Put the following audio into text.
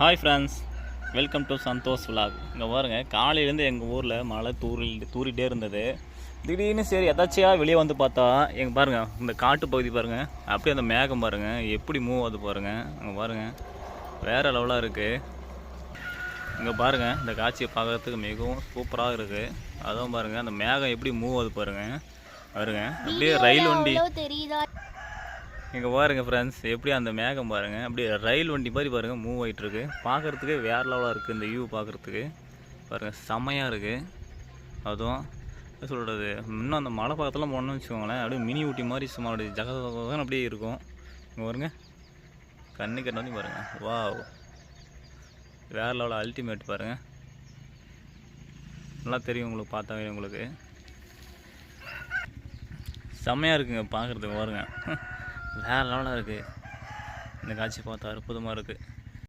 Hi friends, welcome to Santhosh vlog. இங்கே பாருங்கள், காலையிலேருந்து எங்கள் ஊரில் மழை தூறிட்டே இருந்தது. திடீர்னு சரி எதாச்சியாக வெளியே வந்து பார்த்தா எங்கள் பாருங்கள், இந்த காட்டு பகுதி பாருங்கள், அப்படியே அந்த மேகம் பாருங்கள் எப்படி மூவ் ஆகுது பாருங்கள். அங்கே பாருங்கள், வேறு லெவலாக இருக்குது. இங்கே பாருங்கள், இந்த காட்சியை பார்க்குறதுக்கு மிகவும் சூப்பராக இருக்குது. அதுவும் பாருங்கள், அந்த மேகம் எப்படி மூவ் ஆகுது பாருங்கள். பாருங்கள், அப்படியே ரயில் வண்டி தெரியுதா? இங்கே பாருங்கள் ஃப்ரெண்ட்ஸ், எப்படி அந்த மேகம் பாருங்கள், அப்படியே ரயில் வண்டி மாதிரி பாருங்கள் மூவ் ஆகிட்டுருக்கு. பார்க்குறதுக்கு வேறு லெவலாக இருக்குது. இந்த வியூ பார்க்குறதுக்கு பாருங்கள், செம்மையாக இருக்குது. அதுவும் என்ன சொல்கிறது, இன்னும் அந்த மலை பக்கத்தில் போனோம்னு வச்சுக்கோங்களேன், அப்படியே மினி ஊட்டி மாதிரி சும்மா அப்படியே ஜகதான் அப்படியே இருக்கும். இங்கே பாருங்க, கண்ணு கண்ணி பாருங்கள், வா வேறு லெவலில் அல்டிமேட் பாருங்கள். நல்லா தெரியும் உங்களுக்கு, பார்த்தாவே உங்களுக்கு செம்மையாக இருக்குங்க பார்க்குறதுக்கு. பாருங்கள், வேறு லெவலாக இருக்குது. இந்த காட்சி பார்த்தா அற்புதமாக இருக்குது.